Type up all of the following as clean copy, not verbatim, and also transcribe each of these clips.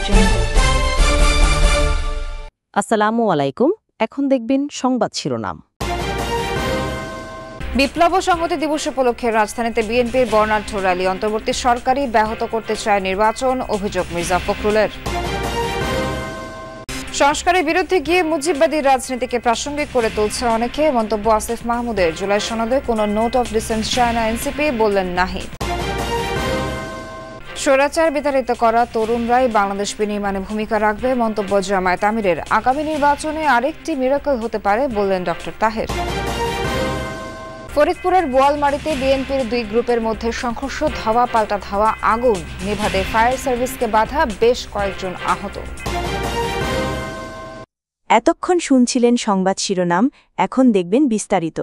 করছেন। আসসালামু আলাইকুম। এখন দেখবেন সংবাদ শিরোনাম। বিপ্লব ও সংহতি দিবস উপলক্ষে রাজধানীতে বিএনপির বর্ণাঢ্য র্যালি। অন্তর্বর্তী সরকারই ব্যাহত করতে চায় নির্বাচন, অভিযোগ মির্জা ফখরুলের। সংস্কারের বিরুদ্ধে গিয়ে মুজিববাদী রাজনীতিকে প্রাসঙ্গিক করে তুলছে অনেকে, মন্তব্য আসিফ মাহমুদের। জুলাই সনদে কোনো নোট অফ ডিসেন্ট চায় না এনসিপি, বললেন নাহিদ। স্বৈরাচার বিতাড়িত করা তরুণরাই বাংলাদেশ বিনির্মাণে ভূমিকা রাখবে, মন্তব্য জামায়াত আমিরের। আগামী নির্বাচনে আরেকটি মিরাকল হতে পারে, বললেন ডক্টর তাহের। ফরিদপুরের বোয়ালমারীতে বিএনপির দুই গ্রুপের মধ্যে সংঘর্ষ, ধাওয়া পাল্টা ধাওয়া, আগুন নেভাতে ফায়ার সার্ভিসকে বাধা, বেশ কয়েকজন আহত। এতক্ষণ শুনছিলেন সংবাদ শিরোনাম, এখন দেখবেন বিস্তারিত।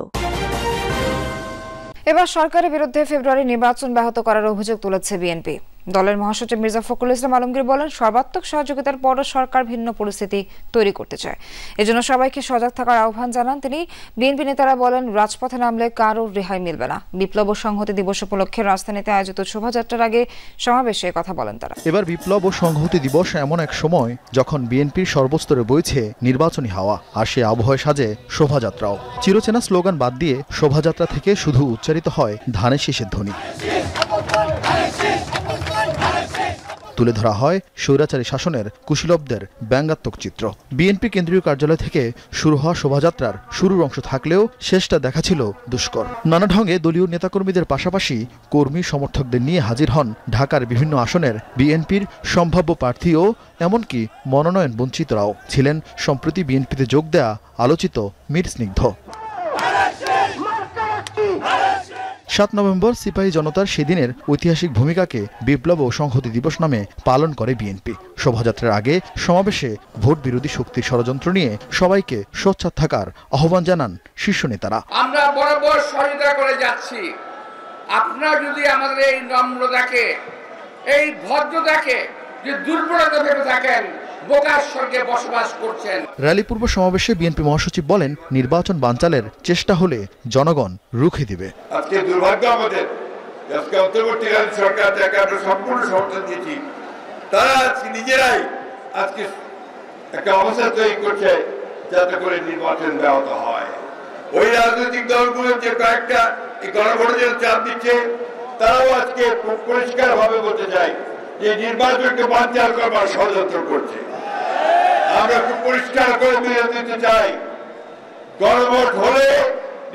এবার সরকারের বিরুদ্ধে ফেব্রুয়ারি নির্বাচন ব্যাহত করার অভিযোগ তুলেছে বিএনপি। দলের মহাসচিব মির্জা ফখরুল ইসলাম আলমগীর বলেন, সর্বাত্মক সহযোগিতার পরও সরকার ভিন্ন পরিস্থিতি তৈরি করতে চায়। এজন্য সবাইকে সজাগ থাকার আহ্বান জানান তিনি। বিএনপি নেতারা বলেন, রাজপথে নামলে কারোর রেহাই মিলবে না। বিপ্লব ও সংহতি দিবস উপলক্ষে রাজধানীতে আয়োজিত শোভাযাত্রার আগে সমাবেশে কথা বলেন তারা। এবার বিপ্লব ও সংহতি দিবস এমন এক সময় যখন বিএনপির সর্বস্তরে বইছে নির্বাচনী হাওয়া, আর সে আবহাওয়ায় সাজে শোভাযাত্রাও। চিরচেনা স্লোগান বাদ দিয়ে শোভাযাত্রা থেকে শুধু উচ্চারিত হয় ধানের শীষের ধ্বনি। তুলে ধরা হয় স্বৈরাচারী শাসনের কুশীলবদের ব্যঙ্গাত্মক চিত্র। বিএনপি কেন্দ্রীয় কার্যালয় থেকে শুরু হওয়া শোভাযাত্রার শুরুর অংশ থাকলেও শেষটা দেখা ছিল দুষ্কর। নানা ঢঙ্গে দলীয় নেতাকর্মীদের পাশাপাশি কর্মী সমর্থকদের নিয়ে হাজির হন ঢাকার বিভিন্ন আসনের বিএনপির সম্ভাব্য প্রার্থী ও এমনকি মনোনয়ন বঞ্চিতরাও। ছিলেন সম্প্রতি বিএনপিতে যোগ দেয়া আলোচিত মীর স্নিগ্ধ। ৭ নভেম্বর সিপাহী জনতার সেদিনের ঐতিহাসিক ভূমিকাকে বিপ্লব ও সংহতি দিবস নামে পালন করে বিএনপি। শোভাযাত্রার আগে সমাবেশে ভোট বিরোধী শক্তির ষড়যন্ত্র নিয়ে সবাইকে সোচ্চার থাকার আহ্বান জানান শীর্ষ নেতারা। আমরা বরাবর সহযোগিতা করে যাচ্ছি। আপনারা যদি আমাদের এই নম্রতাকে, এই ভদ্রতাকে যে দুর্বলতা ভেবে থাকেন, বোকার স্বর্গে বসবাস করছেন। র্যালি পূর্ব সমাবেশে বিএনপি মহাসচিব বলেন, নির্বাচন বানচালের চেষ্টা হলে জনগণ রুখে দিবে। আজকে দুর্ভাগ্য আমাদের, আজকে অন্তর্বর্তীকালীন সরকার যাকে আমরা সম্পূর্ণ সমর্থন দিয়েছি, তারা আজকে নিজেরাই আজকে একটা অবস্থা তৈরি করছে যাতে করে নির্বাচন ব্যাহত হয়। ওই রাজনৈতিক দলগুলো যে কয়েকটা এই গণভোটের চাপ দিচ্ছে, তারাও আজকে পরিষ্কার ভাবে বলতে চাই যে নির্বাচনকে বানচাল করবার ষড়যন্ত্র করছে। আমরা খুব পরিষ্কার করে বুঝিয়ে দিতে চাই, গণভোট হলে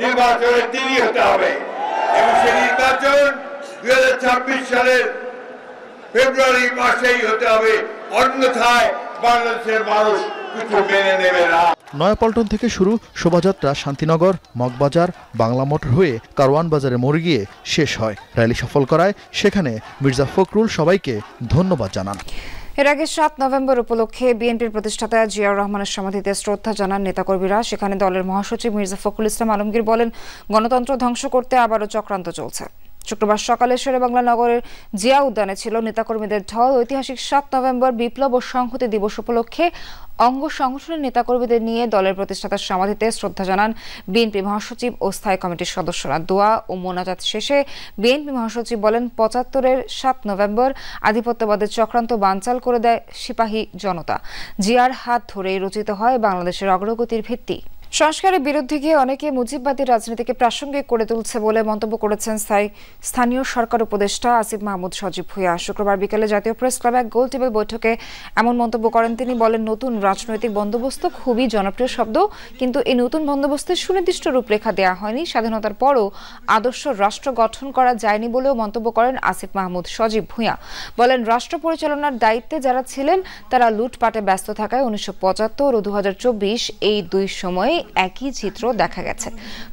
নির্বাচনের দেরি হতে হবে এবং সেই নির্বাচন 2026 সালের ফেব্রুয়ারি মাসেই হতে হবে, অন্যথায় বাংলাদেশের মানুষ কিছু মেনে নেবে না। নয়াপল্টন থেকে শুরু শোভাযাত্রা শান্তিনগর, মগবাজার, বাংলা মোটর হয়ে কারওয়ান বাজারে মোড়ে গিয়ে শেষ হয়। র্যালি সফল করায় সেখানে মির্জা ফখরুল সবাইকে ধন্যবাদ জানান। এর আগে ৭ নভেম্বর উপলক্ষে বিএনপির প্রতিষ্ঠাতা জিয়াউর রহমানের সমাধিতে শ্রদ্ধা জানান নেতাকর্মীরা। সেখানে দলের মহাসচিব মির্জা ফখরুল ইসলাম আলমগীর বলেন, গণতন্ত্র ধ্বংস করতে আবারও চক্রান্ত চলছে। শুক্রবার সকালে শেরেবাংলা নগরের জিয়া উদ্যানে ছিল নেতাকর্মীদের ঢল। ঐতিহাসিক ৭ নভেম্বর বিপ্লব ও সংহতি দিবস উপলক্ষে অঙ্গ সংগঠনের নেতাকর্মীদের নিয়ে দলের প্রতিষ্ঠাতার সমাধিতে শ্রদ্ধা জানান বিএনপি মহাসচিব ও স্থায়ী কমিটির সদস্যরা। দোয়া ও মোনাজাত শেষে বিএনপি মহাসচিব বলেন, ৭৫-এর ৭ নভেম্বর আধিপত্যবাদের চক্রান্ত বানচাল করে দেয় সিপাহী জনতা। জিয়ার হাত ধরেই রচিত হয় বাংলাদেশের অগ্রগতির ভিত্তি। সংস্কারের বিরুদ্ধে গিয়ে অনেকে মুজিববাদী রাজনীতিকে প্রাসঙ্গিক করে তুলছে বলে মন্তব্য করেছেন স্থানীয় সরকার উপদেষ্টা আসিফ মাহমুদ সজীব ভুঁইয়া। শুক্রবার বিকেলে জাতীয় প্রেস ক্লাবে এক গোল টেবিল বৈঠকে এমন মন্তব্য করেন তিনি। বলেন, নতুন রাজনৈতিক বন্দোবস্ত খুবই জনপ্রিয় শব্দ, কিন্তু এই নতুন বন্দোবস্তের সুনির্দিষ্ট রূপরেখা দেওয়া হয়নি। স্বাধীনতার পরও আদর্শ রাষ্ট্র গঠন করা যায়নি বলেও মন্তব্য করেন আসিফ মাহমুদ সজীব ভুঁইয়া। বলেন, রাষ্ট্র পরিচালনার দায়িত্বে যারা ছিলেন তারা লুটপাটে ব্যস্ত থাকায় 1975 ও 2024 এই দুই সময়ে একই চিত্র দেখা গেছে।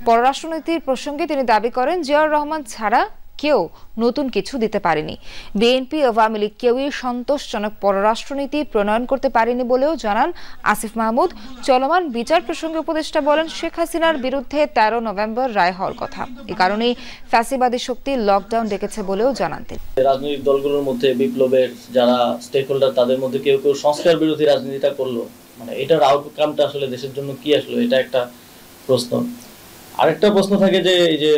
পররাষ্ট্রনীতির প্রসঙ্গে তিনি দাবি করেন, জিয়াউর রহমান ছাড়া কেউ নতুন কিছু দিতে পারেনি। বিএনপি আওয়ামী লীগ কেউই সন্তোষজনক পররাষ্ট্রনীতি প্রণয়ন করতে পারেনি বলেও জানান আসিফ মাহমুদ। চলমান বিচার প্রসঙ্গে উপদেষ্টা বলেন, শেখ হাসিনার বিরুদ্ধে 13 নভেম্বর রায় হওয়ার কথা। এই কারণেই ফ্যাসিবাদী শক্তি লকডাউন ডেকেছে বলেও জানান তিনি। রাজনৈতিক দলগুলোর মধ্যে বিপ্লবের যারা স্টেক হোল্ডার, তাদের মধ্যে কেউ কেউ সংস্কার বিরোধী রাজনীতিটা করলো, মানে এটার আউটকামটা আসলে দেশের জন্য কি আসলো, এটা একটা প্রশ্ন। আরেকটা প্রশ্ন থাকে যে এই যে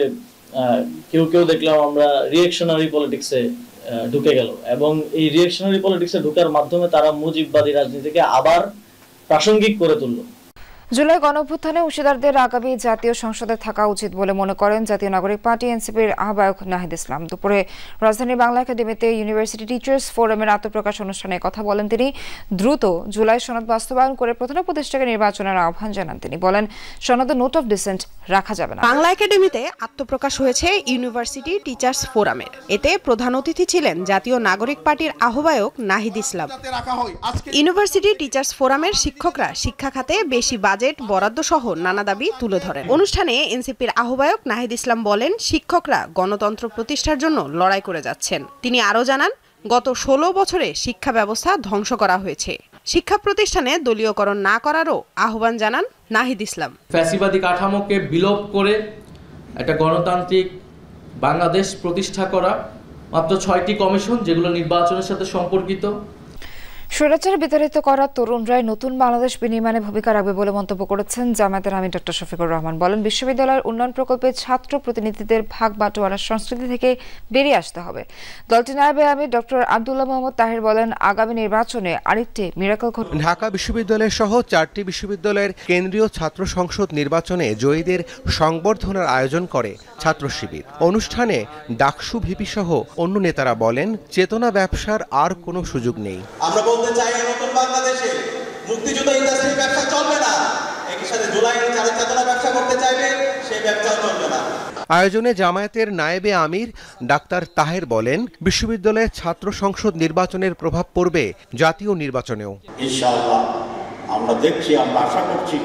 কেউ কেউ দেখলাম আমরা রিঅ্যাকশনারি পলিটিক্সে ঢুকে গেল, এবং এই রিঅ্যাকশনারি পলিটিক্সে ঢোকার মাধ্যমে তারা মুজিববাদী রাজনীতিকে আবার প্রাসঙ্গিক করে তুলল। জুলাই গণঅভ্যুত্থানে অংশীদারদের আগামী জাতীয় সংসদে থাকা উচিত বলে মনে করেন জাতীয় নাগরিক পার্টি এনসিপির আহ্বায়ক নাহিদ ইসলাম। দুপুরে রাজধানীর বাংলা একাডেমিতে ইউনিভার্সিটি টিচার্স ফোরামের আত্মপ্রকাশ অনুষ্ঠানে কথা বলেন তিনি। দ্রুত জুলাই সনদ বাস্তবায়ন করে প্রধান উপদেষ্টাকে নির্বাচনের আহ্বান জানান তিনি। বলেন, সনদে নোট অফ ডিসেন্ট রাখা যাবে না। বাংলা একাডেমিতে আত্মপ্রকাশ হয়েছে ইউনিভার্সিটি টিচার্স ফোরামের। এতে প্রধান অতিথি ছিলেন জাতীয় নাগরিক পার্টির আহ্বায়ক নাহিদ ইসলাম। ইউনিভার্সিটি টিচার্স ফোরামের শিক্ষকরা শিক্ষা খাতে বেশি বাজেট বরাদ্দ সহ নানা দাবি তুলে ধরেন। অনুষ্ঠানে এনসিপির আহ্বায়ক নাহিদ ইসলাম বলেন, শিক্ষকরা গণতন্ত্র প্রতিষ্ঠার জন্য লড়াই করে যাচ্ছেন। তিনি আরও জানান, গত 16 বছরে শিক্ষা ব্যবস্থা ধ্বংস করা হয়েছে। শিক্ষা প্রতিষ্ঠানে দলীয়করণ না করারও আহ্বান জানান নাহিদ ইসলাম। ফ্যাসিবাদী কাঠামোকে বিলোপ করে একটা গণতান্ত্রিক বাংলাদেশ প্রতিষ্ঠা করা, মাত্র 6টি কমিশন যেগুলো নির্বাচনের সাথে সম্পর্কিত। স্বৈরাচার বিতাড়িত করা তরুণরাই নতুন বাংলাদেশ বিনির্মাণে ভূমিকা রাখবে বলে মন্তব্য করেছেন জামায়াতের আমির ডক্টর শফিকুর রহমান। বলেন, বিশ্ববিদ্যালয়ের উন্নয়ন প্রকল্পে ছাত্র প্রতিনিধিদের ভাগ বাটোয়ারার সংস্কৃতি থেকে বেরিয়ে আসতে হবে। দলটির নায়েবে আমির ডক্টর আব্দুল্লাহ মোহাম্মদ তাহের বলেন, আগামী নির্বাচনে আরেকটি মিরাকল ঘটবে। ঢাকা বিশ্ববিদ্যালয় সহ 4টি বিশ্ববিদ্যালয়ের কেন্দ্রীয় ছাত্র সংসদ নির্বাচনে জয়ীদের সংবর্ধনার আয়োজন করে ছাত্র শিবির। অনুষ্ঠানে ডাকসু ভিপি সহ অন্য নেতারা বলেন, চেতনা ব্যবসার আর কোনো সুযোগ নেই। আমরা বলতে চাই, নতুন বাংলাদেশে মুক্তিযুদ্ধ ইন্ডাস্ট্রি ব্যবসা চলবে না। একই সাথে জুলাইয়ের যারা চেতনা ব্যবসা করতে চাইবে সেই ব্যবসাও চলবে না। আয়োজনে জামায়াতের নায়েবে আমির ডাক্তার তাহের বলেন, বিশ্ববিদ্যালয়ের ছাত্র সংসদ নির্বাচনের প্রভাব পড়বে জাতীয় নির্বাচনেও। ইনশাআল্লাহ আমরা দেখছি, আমরা আশা করছি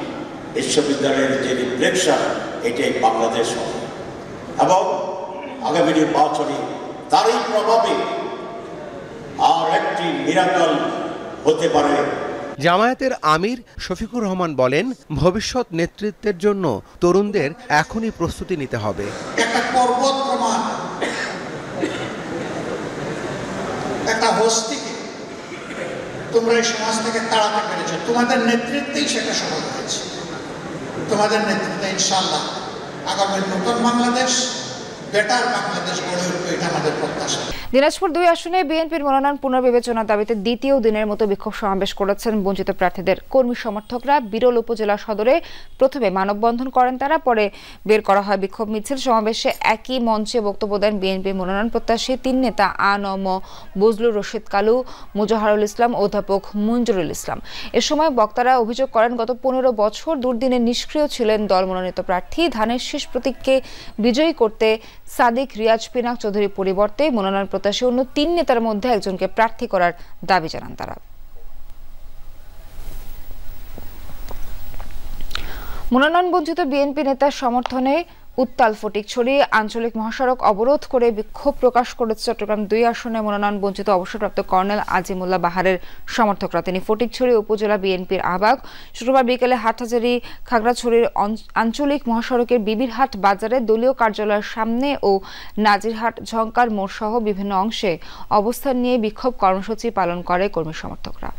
বিশ্ববিদ্যালয়ের যে রিফ্লেকশন এটাই বাংলাদেশ হবে, এবং আগামী নির্বাচনে তারই প্রভাবে আর একটি মিরাকল হতে পারে। জামায়াতের আমির শফিকুর রহমান বলেন, ভবিষ্যৎ নেতৃত্বের জন্য তরুণদের এখনই প্রস্তুতি নিতে হবে। একটা পর্বত প্রমাণ, একটা হস্তিকে তোমরা এই সমাজ থেকে তাড়াতে পেরেছো, তোমাদের নেতৃত্বেই সেটা সফল হয়েছে। তোমাদের নেতৃত্বে ইনশাআল্লাহ আগামী নতুন বাংলাদেশ, বেটার বাংলাদেশ গড়ে উঠবে, এটা আমাদের প্রত্যাশা। দিনাজপুর 2 আসনে বিএনপির মনোনয়ন পুনর্বিবেচনার দাবিতে দ্বিতীয় দিনের মতো বিক্ষোভ সমাবেশ করেছেন বঞ্চিত প্রার্থীদের কর্মী সমর্থকরা। বিরল উপজেলা সদরে প্রথমে মানববন্ধন করেন তারা, পরে বের করা হয় বিক্ষোভ মিছিল। সমাবেশে একই মঞ্চে বক্তব্য দেন বিএনপির মনোনয়ন প্রত্যাশী 3 নেতা আ.ন.ম বজলুর রশিদ কালু, মুজাহারুল ইসলাম, অধ্যাপক মঞ্জুরুল ইসলাম। এ সময় বক্তারা অভিযোগ করেন, গত 15 বছর দুর্দিনে নিষ্ক্রিয় ছিলেন দল মনোনীত প্রার্থী। ধানের শীষ প্রতীককে বিজয়ী করতে সাদিক রিয়াজ পিনাক চৌধুরীর পরিবর্তে মনোনয়ন প্রত্যাশী অন্য 3 নেতার মধ্যে একজনকে প্রার্থী করার দাবি জানান তারা। মনোনয়ন বঞ্চিত বিএনপি নেতার সমর্থনে উত্তাল ফটিকছড়ি আঞ্চলিক মহাসড়ক অবরোধ করে বিক্ষোভ প্রকাশ করেছে চট্টগ্রাম 2 আসনে মনোনয়ন বঞ্চিত অবসরপ্রাপ্ত কর্নেল আজিমুল্লাহ বাহারের সমর্থকরা। তিনি ফটিকছড়ি উপজেলা বিএনপির আহ্বায়ক। শুক্রবার বিকেলে হাটহাজারী খাগড়াছড়ির আঞ্চলিক মহাসড়কের বিবিরহাট বাজারে দলীয় কার্যালয়ের সামনে ও নাজিরহাট ঝংকার মোড় সহ বিভিন্ন অংশে অবস্থান নিয়ে বিক্ষোভ কর্মসূচি পালন করে কর্মী সমর্থকরা।